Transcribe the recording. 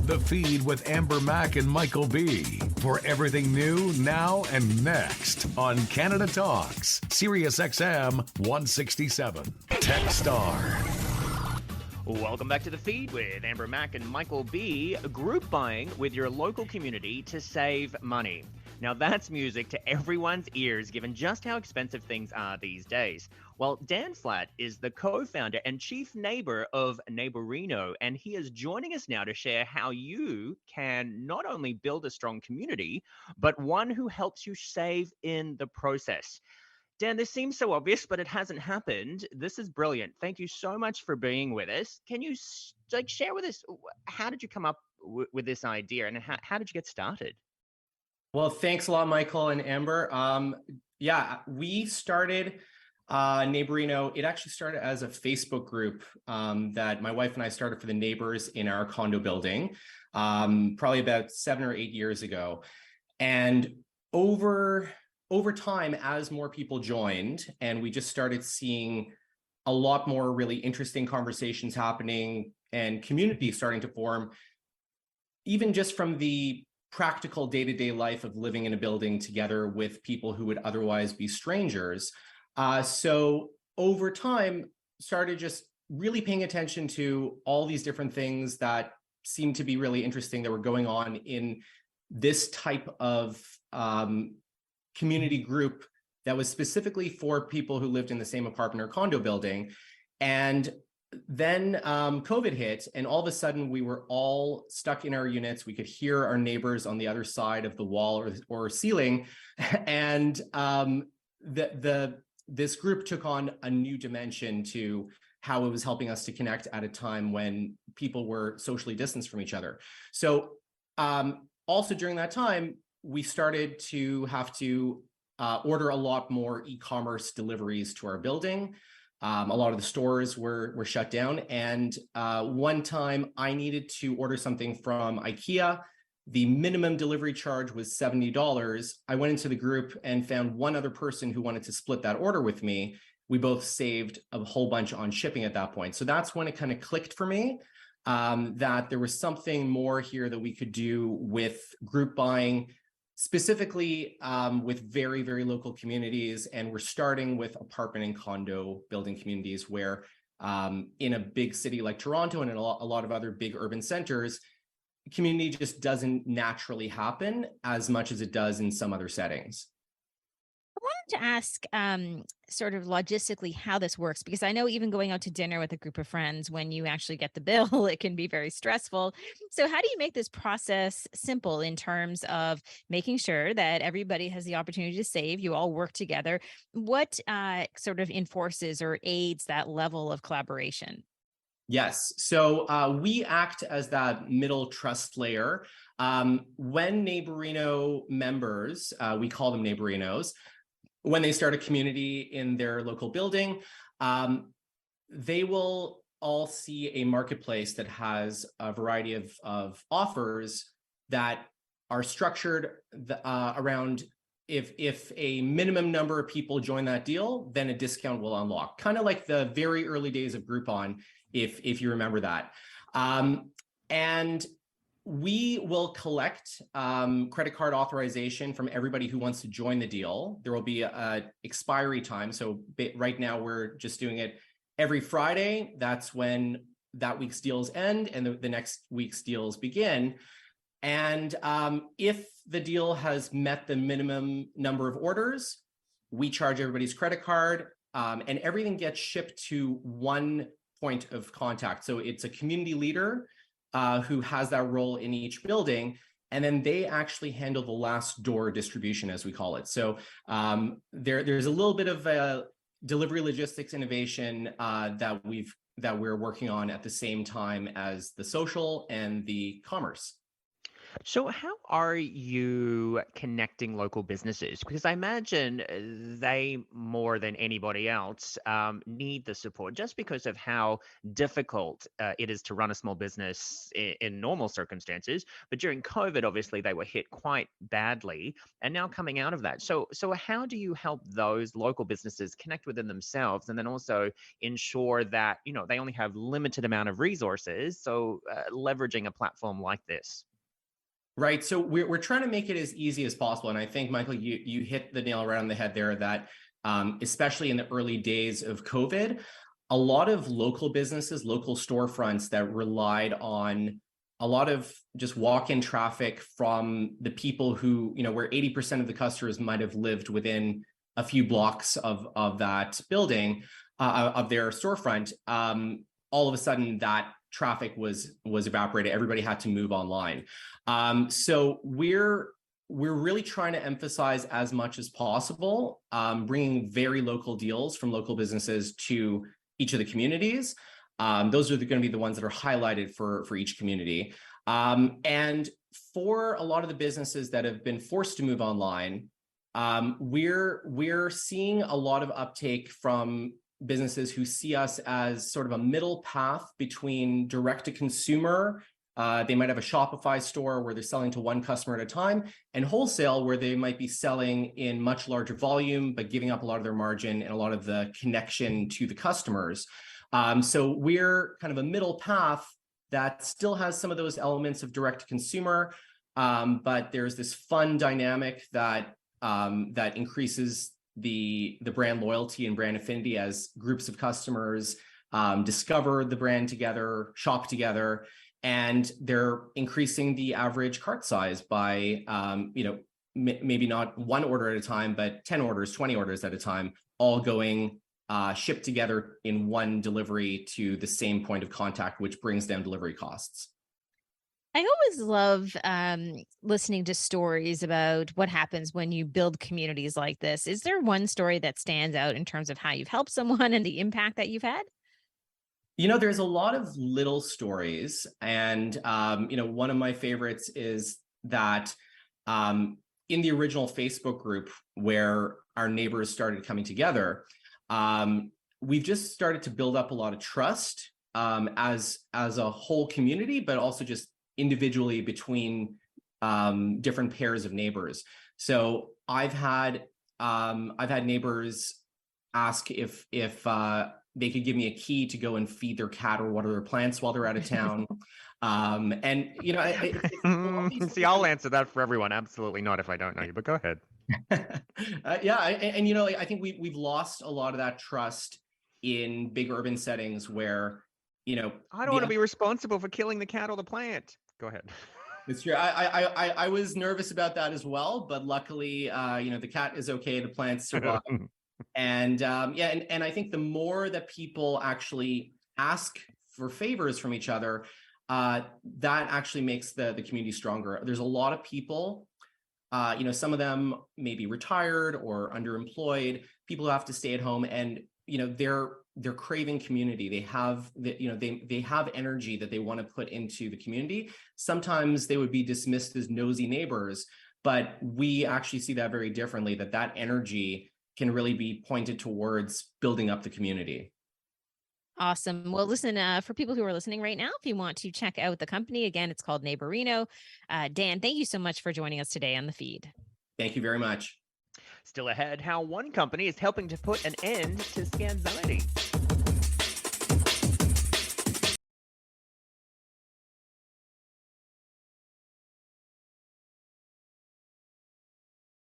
The Feed with Amber Mack and Michael B. For everything new, now, and next on Canada Talks, Sirius XM 167. Tech Star. Welcome back to The Feed with Amber Mack and Michael B. Group buying with your local community to save money. Now that's music to everyone's ears given just how expensive things are these days. Well, Dan Flatt is the co-founder and chief neighbor of Naborino, and he is joining us now to share how you can not only build a strong community, but one who helps you save in the process. Dan, this seems so obvious, but it hasn't happened. This is brilliant. Thank you so much for being with us. Can you share with us, how did you come up with this idea, and how did you get started? Well, thanks a lot, Michael and Amber. We started Naborino. It actually started as a Facebook group that my wife and I started for the neighbors in our condo building, probably about 7 or 8 years ago. And over time, as more people joined, and we just started seeing a lot more really interesting conversations happening and community starting to form, even just from the practical day-to-day life of living in a building together with people who would otherwise be strangers. So over time, started just really paying attention to all these different things that seemed to be really interesting that were going on in this type of community group that was specifically for people who lived in the same apartment or condo building. And then COVID hit, and all of a sudden we were all stuck in our units. We could hear our neighbors on the other side of the wall or ceiling. And this group took on a new dimension to how it was helping us to connect at a time when people were socially distanced from each other. So also during that time, we started to have to order a lot more e-commerce deliveries to our building. A lot of the stores were shut down. And one time I needed to order something from IKEA. The minimum delivery charge was $70. I went into the group and found one other person who wanted to split that order with me. We both saved a whole bunch on shipping at that point. So that's when it kind of clicked for me that there was something more here that we could do with group buying, specifically with very, very local communities. And we're starting with apartment and condo building communities where in a big city like Toronto and in a lot of other big urban centers, community just doesn't naturally happen as much as it does in some other settings. I wanted to ask sort of logistically how this works, because I know even going out to dinner with a group of friends, when you actually get the bill, it can be very stressful. So how do you make this process simple in terms of making sure that everybody has the opportunity to save, you all work together? What sort of enforces or aids that level of collaboration? Yes. So we act as that middle trust layer. When Naborino members, we call them Naborinos, when they start a community in their local building, they will all see a marketplace that has a variety of offers that are structured around if a minimum number of people join that deal, then a discount will unlock. Kind of like the very early days of Groupon, if you remember that. And we will collect credit card authorization from everybody who wants to join the deal. There will be an expiry time. So right now we're just doing it every Friday. That's when that week's deals end and the next week's deals begin. And if the deal has met the minimum number of orders, we charge everybody's credit card and everything gets shipped to one point of contact. So it's a community leader who has that role in each building, and then they actually handle the last door distribution, as we call it. So there's a little bit of a delivery logistics innovation that we're working on at the same time as the social and the commerce. So, how are you connecting local businesses? Because I imagine they, more than anybody else, need the support just because of how difficult it is to run a small business in normal circumstances. But during COVID, obviously, they were hit quite badly, and now coming out of that. So how do you help those local businesses connect within themselves, and then also ensure that they only have limited amount of resources? So leveraging a platform like this. Right. So we're trying to make it as easy as possible. And I think, Michael, you hit the nail right on the head there that especially in the early days of COVID, a lot of local businesses, local storefronts that relied on a lot of just walk-in traffic from the people who, where 80% of the customers might have lived within a few blocks of that building, of their storefront, all of a sudden that traffic was evaporated. Everybody had to move online. So we're really trying to emphasize as much as possible, bringing very local deals from local businesses to each of the communities. Those are going to be the ones that are highlighted for each community. And for a lot of the businesses that have been forced to move online, we're seeing a lot of uptake from businesses who see us as sort of a middle path between direct to consumer. They might have a Shopify store where they're selling to one customer at a time, and wholesale where they might be selling in much larger volume, but giving up a lot of their margin and a lot of the connection to the customers. So we're kind of a middle path that still has some of those elements of direct to consumer, but there's this fun dynamic that increases the brand loyalty and brand affinity as groups of customers discover the brand together, shop together, and they're increasing the average cart size by maybe not one order at a time, but 10 orders, 20 orders at a time, all going shipped together in one delivery to the same point of contact, which brings down delivery costs. I always love listening to stories about what happens when you build communities like this. Is there one story that stands out in terms of how you've helped someone and the impact that you've had? There's a lot of little stories, and one of my favorites is that in the original Facebook group where our neighbors started coming together, we've just started to build up a lot of trust as a whole community, but also just individually between different pairs of neighbors. So I've had neighbors ask if they could give me a key to go and feed their cat or water their plants while they're out of town. And See, I'll answer that for everyone. Absolutely not if I don't know you, but go ahead. I think we've lost a lot of that trust in big urban settings where I don't want to be responsible for killing the cat or the plant. Go ahead. It's true. I was nervous about that as well, but luckily, the cat is okay. The plants survive. And and I think the more that people actually ask for favors from each other, that actually makes the community stronger. There's a lot of people, some of them may be retired or underemployed, people who have to stay at home, and they're craving community. They have they have energy that they want to put into the community. Sometimes they would be dismissed as nosy neighbors, but we actually see that very differently, that energy can really be pointed towards building up the community. Awesome. Well, listen, for people who are listening right now, if you want to check out the company, again, it's called Naborino. Dan, thank you so much for joining us today on the feed. Thank you very much. Still ahead, how one company is helping to put an end to scanxiety.